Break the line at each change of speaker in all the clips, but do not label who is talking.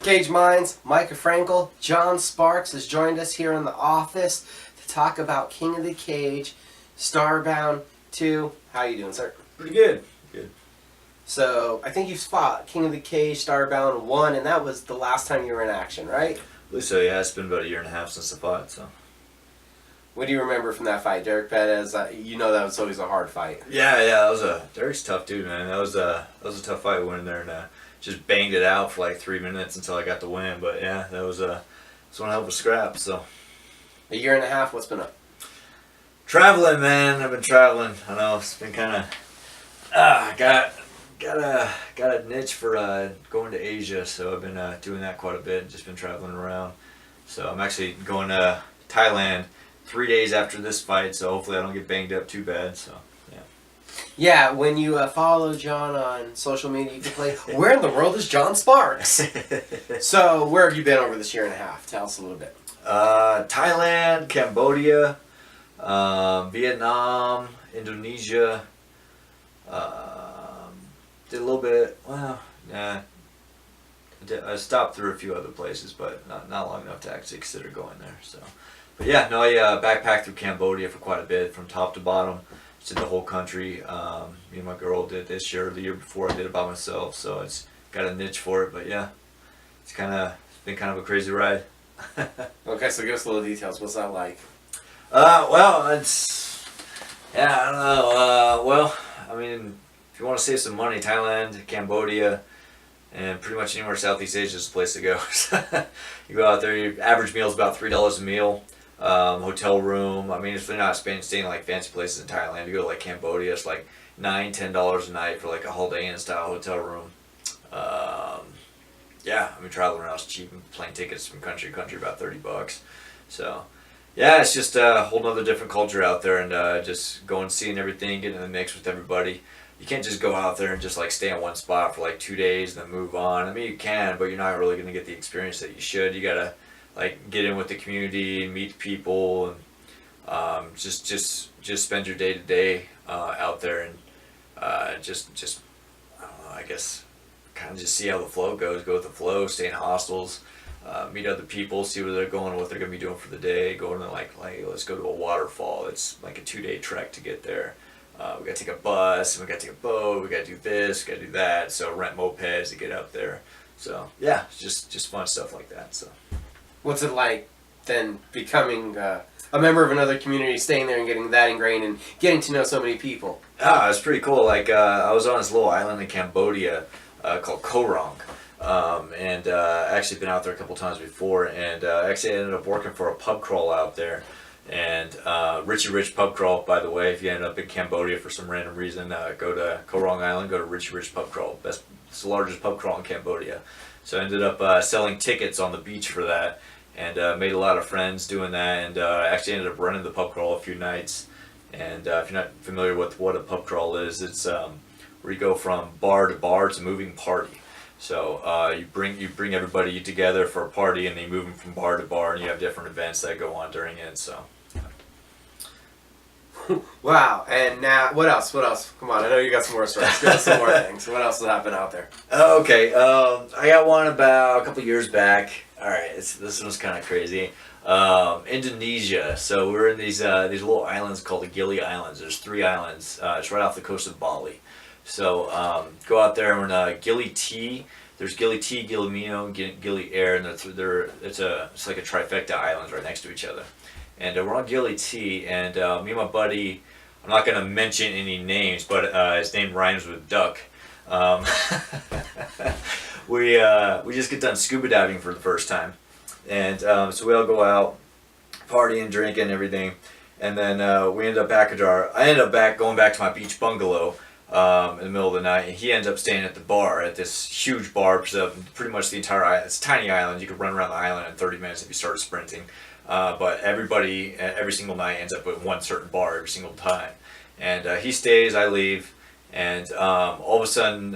Cage Minds, Micah Frankel, Jon Sparks has joined us here in the office to talk about King of the Cage, Starbound II. How you doing, sir?
Pretty good. Good.
So, I think you've fought King of the Cage, Starbound 1, and that was the last time you were in action, right?
I believe so, yeah. It's been about a year and a half since the fight, so.
What do you remember from that fight? Derek Perez, you know that was always a hard fight.
Yeah, that was Derek's a tough dude, man. That was a tough fight. We went in there and just banged it out for like 3 minutes until I got the win. But yeah, that was one hell of a scrap. So.
A year and a half, what's been up?
Traveling, man. I've been traveling. I know it's been kind of got a niche for going to Asia, so I've been doing that quite a bit. Just been traveling around. So I'm actually going to Thailand 3 days after this fight, so hopefully I don't get banged up too bad. So yeah.
Yeah, when you follow Jon on social media, you can play. Where in the world is Jon Sparks? So where have you been over this year and a half? Tell us a little bit.
Thailand, Cambodia, Vietnam, Indonesia. Did a little bit. Well, yeah. I stopped through a few other places, but not long enough to actually consider going there. So, but yeah, no, I backpacked through Cambodia for quite a bit, from top to bottom. Just did the whole country. Me and my girl did this year. The year before, I did it by myself. So it's got a niche for it. But yeah, it's been kind of a crazy ride.
Okay, so give us a little details. What's that like?
Well, I don't know. Well, I mean, if you want to save some money, Thailand, Cambodia, and pretty much anywhere Southeast Asia is the place to go. You go out there, your average meal is about $3 a meal. Hotel room, I mean, if they're not staying like fancy places in Thailand, you go to like Cambodia, it's like $9-10 a night for like a Holiday Inn style hotel room. Yeah, I mean, traveling around is cheap, and plane tickets from country to country about $30. So yeah, it's just a whole nother different culture out there, and just going, seeing everything, getting in the mix with everybody. You can't just go out there and just like stay in one spot for like 2 days and then move on. I mean, you can, but you're not really going to get the experience that you should. You gotta like get in with the community, meet people, and just spend your day to day out there, and just I don't know. I guess kind of just see how the flow goes. Go with the flow. Stay in hostels. Meet other people, see where they're going, what they're going to be doing for the day. Going to like let's go to a waterfall. It's like a 2-day trek to get there. We got to take a bus, and we got to take a boat. We got to do this, we got to do that. So rent mopeds to get up there. So yeah, it's just fun stuff like that. So
What's it like then becoming a member of another community, staying there and getting that ingrained and getting to know so many people?
it's pretty cool. Like I was on this little island in Cambodia called Korong. And actually been out there a couple times before, and actually I ended up working for a pub crawl out there. And Richie Rich Pub Crawl, by the way, if you end up in Cambodia for some random reason, go to Koh Rong Island, go to Richie Rich Pub Crawl. It's the largest pub crawl in Cambodia. So I ended up selling tickets on the beach for that, and made a lot of friends doing that, and actually ended up running the pub crawl a few nights. And if you're not familiar with what a pub crawl is, it's where you go from bar to bar. It's a moving party. So you bring everybody together for a party, and then you move them from bar to bar, and you have different events that go on during it. So.
Wow, and now, what else? Come on, I know you got some more stories. Give us some more things. What else has happened out there?
Okay, I got one about a couple years back. All right, this one's kind of crazy. Indonesia. So we're in these little islands called the Gili Islands. There's 3 islands. It's right off the coast of Bali. So go out there, and we're in Gili T. There's Gili T, Gili Mino, and Gili Air, and it's like a trifecta islands right next to each other. And we're on Gili T, and me and my buddy, I'm not going to mention any names, but his name rhymes with duck. We just get done scuba diving for the first time, and so we all go out, partying, drinking, everything, and then I end up going back to my beach bungalow in the middle of the night, and he ends up staying at the bar, at this huge bar, pretty much the entire island. It's a tiny island. You could run around the island in 30 minutes if you started sprinting. But everybody, every single night, ends up at one certain bar every single time. And he stays, I leave, and all of a sudden,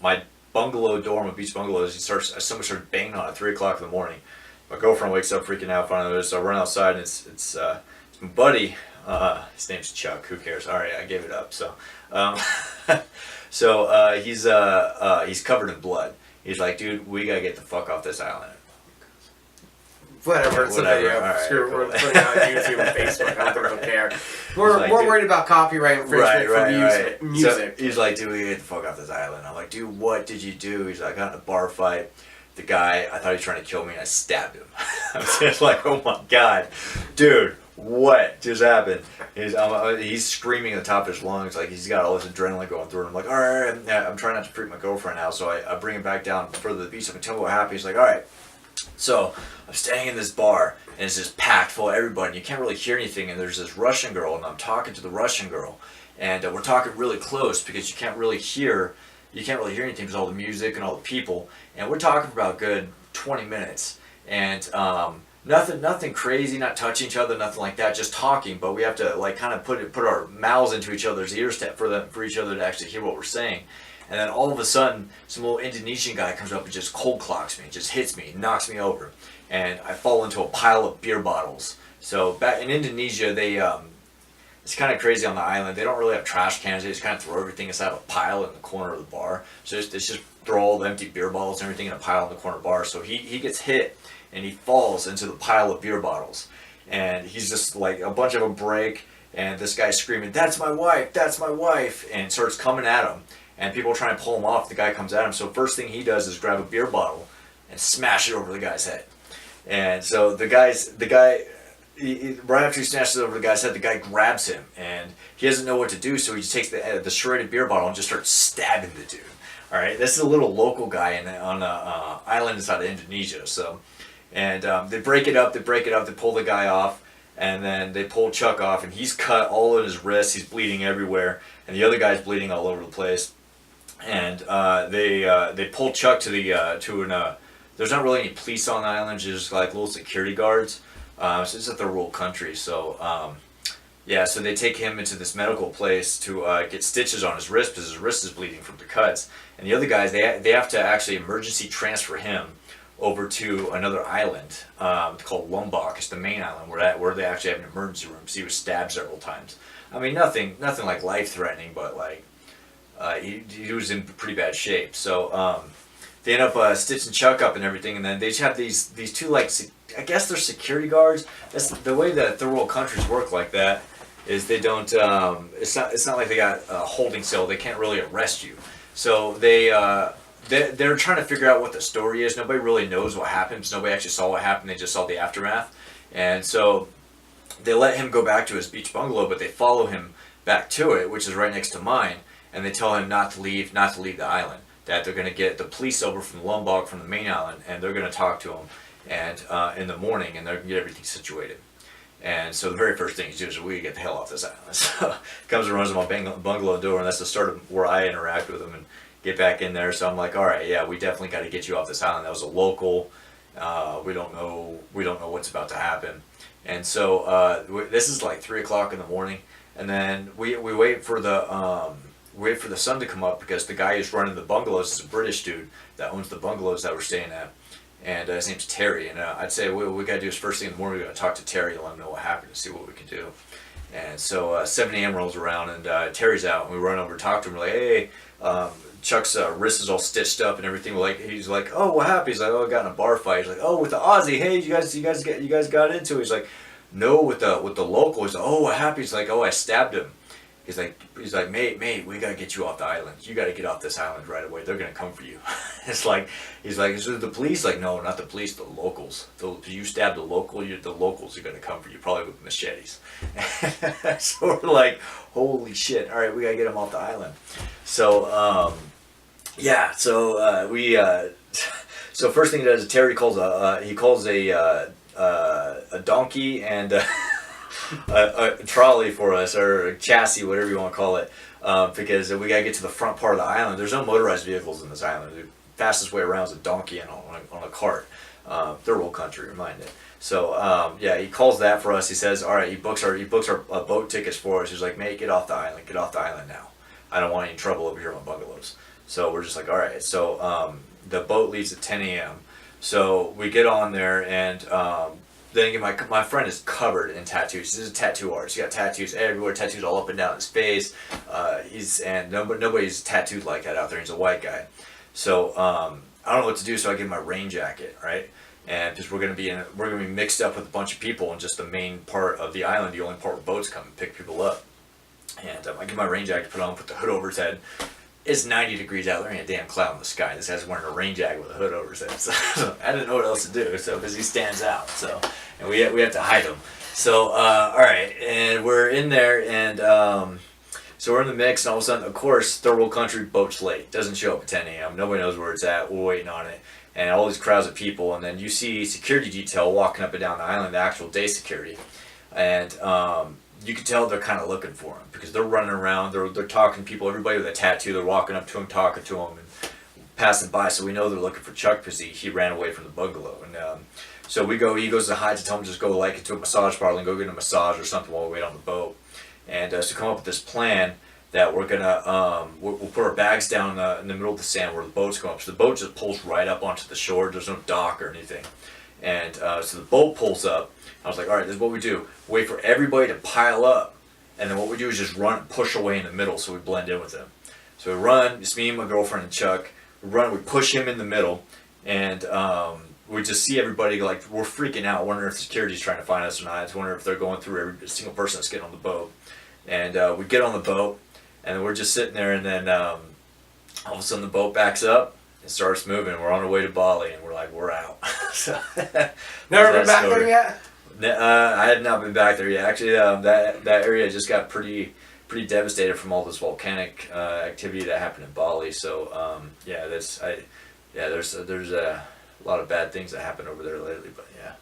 my bungalow door, my beach bungalow, somebody starts banging on at 3 o'clock in the morning. My girlfriend wakes up freaking out, finally, so I run outside, and it's my buddy. His name's Chuck. Who cares? All right, I gave it up. So, he's covered in blood, He's like, dude, we gotta get the fuck off this island.
Whatever, it's a video.
All right,
Screw it,
cool.
we're putting it on YouTube and Facebook. I don't care. We're
like,
more
dude,
worried about copyright infringement for music.
So he's like, dude, we gotta get the fuck off this island. I'm like, dude, what did you do? He's like, I got in a bar fight. The guy, I thought he was trying to kill me, and I stabbed him. I was just like, oh my god, dude, what just happened? He's screaming at the top of his lungs, like he's got all this adrenaline going through him. I'm like, all right, I'm trying not to freak my girlfriend out, so I bring him back down further to the beach. I'm tell him what happened. He's like, all right. So I'm staying in this bar, and it's just packed full of everybody, and you can't really hear anything. And there's this Russian girl, and I'm talking to the Russian girl, and we're talking really close because you can't really hear anything because all the music and all the people. And we're talking for about a good 20 minutes, and nothing crazy, not touching each other, nothing like that, just talking. But we have to like kind of put our mouths into each other's ears for each other to actually hear what we're saying. And then all of a sudden, some little Indonesian guy comes up and just cold clocks me, just hits me, knocks me over, and I fall into a pile of beer bottles. So back in Indonesia, they it's kind of crazy on the island. They don't really have trash cans. They just kind of throw everything inside of a pile in the corner of the bar. So it's just throw all the empty beer bottles and everything in a pile in the corner of the bar. So he gets hit and he falls into the pile of beer bottles, and he's just like a bunch of them break, and this guy's screaming, "That's my wife! That's my wife!" and starts coming at him. And people are trying to pull him off. The guy comes at him. So first thing he does is grab a beer bottle and smash it over the guy's head. And so the guy, right after he smashes it over the guy's head, the guy grabs him, and he doesn't know what to do. So he just takes the shredded beer bottle and just starts stabbing the dude. All right, this is a little local guy on an island inside of Indonesia. So, and they break it up. They pull the guy off, and then they pull Chuck off, and he's cut all in his wrists. He's bleeding everywhere, and the other guy's bleeding all over the place. And they pull Chuck to there's not really any police on the island, just like little security guards. So it's a third world country. So so they take him into this medical place to get stitches on his wrist because his wrist is bleeding from the cuts. And the other guys, they have to actually emergency transfer him over to another island called Lombok. It's the main island where they actually have an emergency room. So he was stabbed several times. I mean, nothing like life threatening, but like. He was in pretty bad shape, so they end up stitching Chuck up and everything, and then they just have these two, like, I guess they're security guards. That's the way that third world countries work like that, is they don't it's not like they got a holding cell. They can't really arrest you, so they're trying to figure out what the story is. Nobody really knows what happened. Nobody actually saw what happened. They just saw the aftermath, and so they let him go back to his beach bungalow, but they follow him back to it, which is right next to mine. And they tell him not to leave the island. That they're going to get the police over from Lombok, from the main island, and they're going to talk to him, and in the morning, and they're going to get everything situated. And so the very first thing he does is we get the hell off this island. So he comes and runs to my bungalow door, and that's the start of where I interact with him and get back in there. So I'm like, all right, yeah, we definitely got to get you off this island. That was a local. We don't know what's about to happen. And so this is like 3 o'clock in the morning, and then we wait for the sun to come up because the guy who's running the bungalows is a British dude that owns the bungalows that we're staying at, and his name's Terry. And I'd say what we got to do is first thing in the morning we got to talk to Terry and let him know what happened and see what we can do. And so 7 a.m. rolls around, and Terry's out, and we run over to talk to him. We're like, hey, Chuck's wrist is all stitched up and everything. He's like, oh, what happened? He's like, oh, I got in a bar fight. He's like, oh, with the Aussie. Hey, you guys got into it. He's like, no, with the local. He's like, oh, what happened? He's like, oh, I stabbed him. He's like, mate, we gotta get you off the island. You gotta get off this island right away. They're gonna come for you. He's like, is it the police? Like, no, not the police, the locals. You stabbed the local, the locals are gonna come for you, probably with machetes. So we're like, holy shit! All right, we gotta get him off the island. So so first thing he does is Terry calls a donkey and. A trolley for us, or a chassis, whatever you want to call it, because we got to get to the front part of the island. There's no motorized vehicles in this island. The fastest way around is a donkey and on a cart. Third world country, remind it. So he calls that for us. He says, all right, he books our boat tickets for us. He's like, mate, get off the island now. I don't want any trouble over here in my bungalows. So we're just like, all right. So the boat leaves at 10 a.m. So we get on there, and then again, my friend is covered in tattoos. He's a tattoo artist. He got tattoos everywhere, tattoos all up and down his face. Nobody's tattooed like that out there. He's a white guy. So I don't know what to do, so I give him my rain jacket, right? And because we're gonna be mixed up with a bunch of people in just the main part of the island, the only part where boats come and pick people up. And I get my rain jacket put on, put the hood over his head. It's 90 degrees out there, ain't a damn cloud in the sky. This guy's wearing a rain jacket with a hood over his head. So I didn't know what else to do, so because he stands out. So, and we have to hide him. So all right, and we're in there, and so we're in the mix, and all of a sudden, of course, third world country, boat's late. Doesn't show up at 10 a.m. Nobody knows where it's at. We're waiting on it, and all these crowds of people, and then you see security detail walking up and down the island, the actual day security, and you can tell they're kind of looking for him because they're running around, they're talking to people, everybody with a tattoo, they're walking up to him, talking to him, and passing by. So we know they're looking for Chuck because he ran away from the bungalow, and so he goes to hide to tell him just go like into a massage parlor and go get a massage or something while we wait on the boat. And so come up with this plan that we're gonna we'll put our bags down in the middle of the sand where the boat's going up. So the boat just pulls right up onto the shore. There's no dock or anything. And so the boat pulls up. I was like, all right, this is what we do. Wait for everybody to pile up, and then what we do is just run, push away in the middle so we blend in with them. So we run. It's me, my girlfriend, and Chuck. We run. We push him in the middle, and we just see everybody like we're freaking out, wondering if security's trying to find us or not. Wondering if they're going through every single person that's getting on the boat. And we get on the boat, and we're just sitting there, and then all of a sudden the boat backs up and starts moving. We're on our way to Bali, and we're like, we're out. So,
never been back there yet?
I had not been back there yet. Actually, that area just got pretty devastated from all this volcanic activity that happened in Bali. So there's a lot of bad things that happened over there lately. But yeah.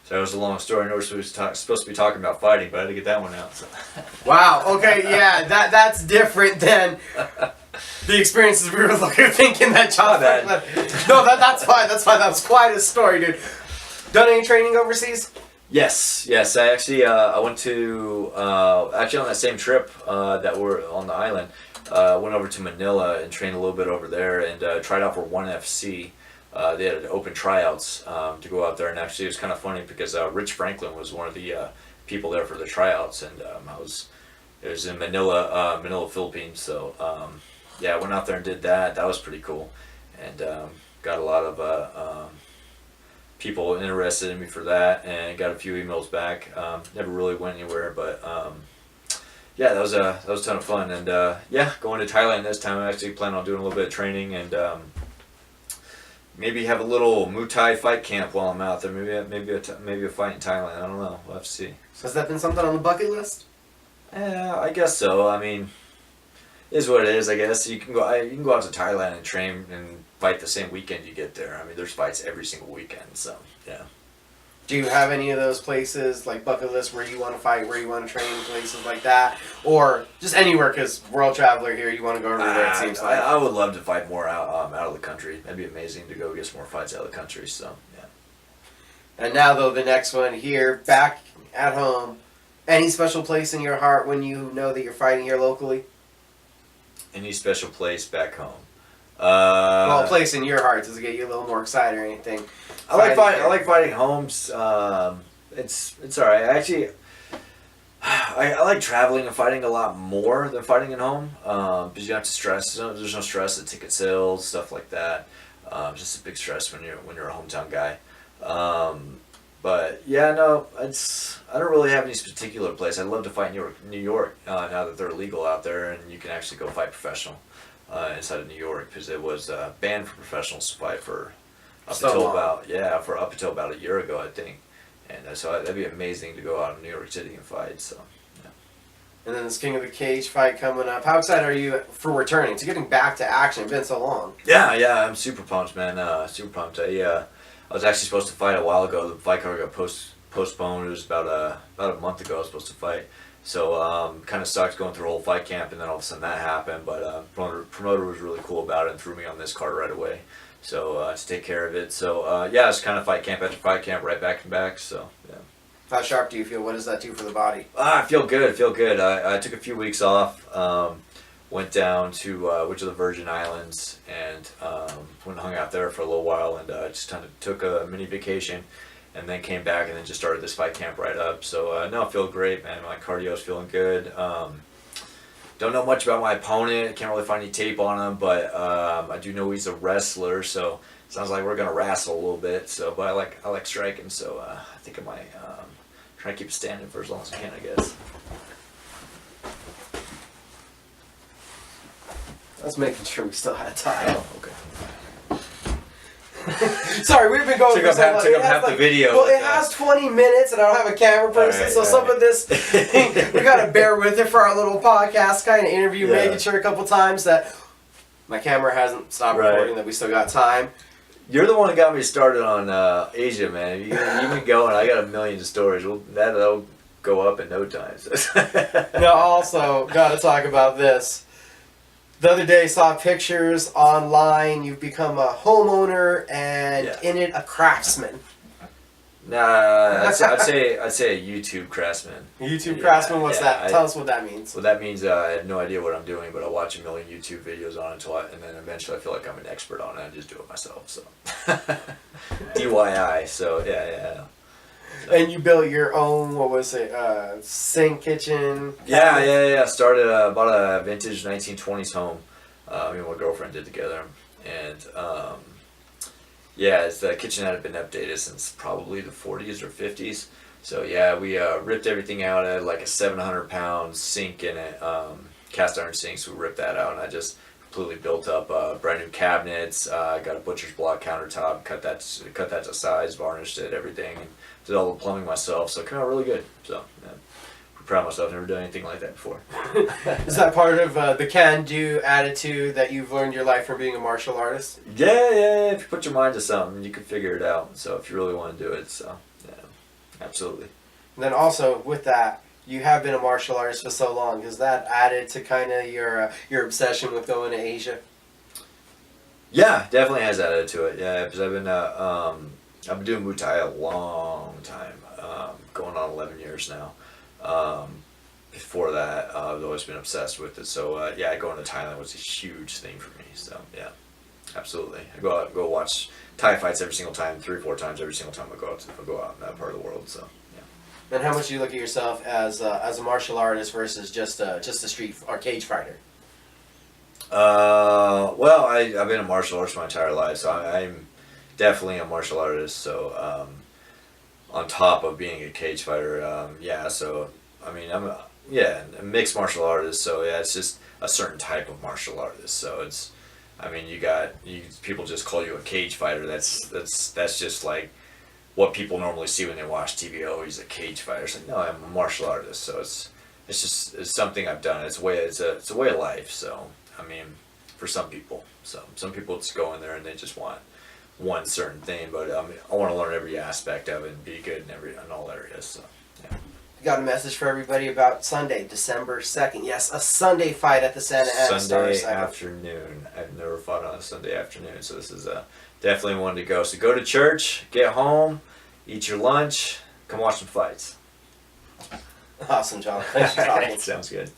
So that was a long story. I know we're supposed to be talking about fighting, but I had to get that one out. So.
Wow. Okay. Yeah. That's different than the experiences we were thinking that Jon had. No, that's fine. That's fine. That was quite a story, dude. Done any training overseas?
Yes. I actually I went to actually on that same trip that we're on the island. Went over to Manila and trained a little bit over there and tried out for 1FC. They had open tryouts to go out there, and actually it was kind of funny because Rich Franklin was one of the people there for the tryouts, and it was in Manila, Philippines. So I went out there and did that. That was pretty cool, and got a lot of people interested in me for that, and got a few emails back. Never really went anywhere, but that was a ton of fun. And going to Thailand this time. I actually plan on doing a little bit of training and. Maybe have a little Muay Thai fight camp while I'm out there. Maybe a fight in Thailand. I don't know. We'll have to see.
Has that been something on the bucket list?
Yeah, I guess so. I mean, it is what it is. I guess you can go out to Thailand and train and fight the same weekend you get there. I mean, there's fights every single weekend. So yeah.
Do you have any of those places, like bucket list, where you want to fight, where you want to train, places like that? Or just anywhere, because world traveler here, you want to go everywhere, it seems like.
I would love to fight more out of the country. That'd be amazing to go get some more fights out of the country, so, yeah.
And now, though, the next one here, back at home, any special place in your heart when you know that you're fighting here locally?
Any special place back home?
Well, a place in your heart. Does it get you a little more excited or anything?
I like fighting homes. It's all right. Actually, I like traveling and fighting a lot more than fighting at home because you don't have to stress. There's no stress at ticket sales, stuff like that. It's just a big stress when you're a hometown guy. But yeah, no, I don't really have any particular place. I'd love to fight in New York now that they're legal out there and you can actually go fight professional inside of New York because it was banned for professionals to fight for up until about a year ago, I think. And so that'd be amazing to go out in New York City and fight. So. Yeah.
And then this King of the Cage fight coming up. How excited are you for returning to getting back to action? It's been so long.
Yeah, I'm super pumped, man. Super pumped. I was actually supposed to fight a while ago. The fight card got postponed. It was about a month ago I was supposed to fight. So kind of sucked going through the whole fight camp, and then all of a sudden that happened. But promoter was really cool about it and threw me on this card right away. So to take care of it. So it's kind of fight camp after fight camp, right back and back. So yeah.
How sharp do you feel? What does that do for the body?
I feel good. I took a few weeks off. Went down to the Virgin Islands and went and hung out there for a little while, and just kind of took a mini vacation, and then came back and then just started this fight camp right up. So no, I feel great, man. My cardio's feeling good. Don't know much about my opponent. Can't really find any tape on him, but I do know he's a wrestler, so sounds like we're gonna wrestle a little bit. So, but I like striking, so I think I might try to keep it standing for as long as I can, I guess.
I was making sure we still had time.
Oh, okay.
Sorry, we've been going
Took
for
up
so
half,
long.
took
It
up
has
half
like-
the video.
Well, it has 20 minutes, and I don't have a camera person,
Alright,
so some
alright.
of this, we gotta bear with it for our little podcast kind of interview,
Yeah.
making sure a couple times that my camera hasn't stopped
Right.
recording, that we still got time.
You're the one that got me started on Asia, man. You been going. I got a million stories. Well, that'll go up in no time.
Now, also, gotta talk about this. The other day, saw pictures online. You've become a homeowner and
Yeah.
in it a craftsman.
Nah, I'd say a YouTube craftsman.
YouTube
Yeah,
craftsman. What's
yeah,
that? Tell us what that means.
So that means I have no idea what I'm doing, but I watch a million YouTube videos on it and then eventually I feel like I'm an expert on it. I just do it myself. So DIY. So yeah.
And you built your own, what was it, sink, kitchen?
Yeah. Started bought a vintage 1920s home. Me and my girlfriend did together, and it's the kitchen hadn't been updated since probably the 40s or 50s. So yeah, we ripped everything out. I had like a 700-pound sink in it, cast iron sink. So we ripped that out, and I just completely built up brand new cabinets. Got a butcher's block countertop, cut that to size, varnished it, everything, and did all the plumbing myself. So it came out really good. So yeah, I'm proud of myself. Never done anything like that before.
Is that part of the can-do attitude that you've learned your life from being a martial artist?
Yeah. If you put your mind to something, you can figure it out. So if you really want to do it, so yeah, absolutely.
And then also, with that, you have been a martial artist for so long. Has that added to kind of your obsession with going to Asia?
Yeah, definitely has added to it. Yeah, because I've been doing Muay Thai a long time, going on 11 years now. Before that, I've always been obsessed with it. So going to Thailand was a huge thing for me. So yeah, absolutely. I go watch Thai fights every single time, 3 or 4 times every single time I go out in that part of the world. So yeah.
And how much do you look at yourself as a martial artist versus just a street or cage fighter?
Well, I've been a martial artist my entire life, so I'm definitely a martial artist. So on top of being a cage fighter, So I mean, I'm a mixed martial artist. So yeah, it's just a certain type of martial artist. So it's, I mean, people just call you a cage fighter. That's just like what people normally see when they watch TV. Oh, he's a cage fighter. It's like, no, I'm a martial artist. So it's something I've done. It's a way of life. So I mean, for some people. So some people just go in there and they just want one certain thing, but I want to learn every aspect of it and be good in all areas. So yeah.
Got a message for everybody about Sunday, December 2nd. Yes, a Sunday fight at the Santa Ana Star
Sunday
Cycle.
afternoon. I've never fought on a Sunday afternoon, so this is definitely one to go. So go to church, get home, eat your lunch, come watch some fights.
Awesome, John. Thanks for talking.
Sounds good.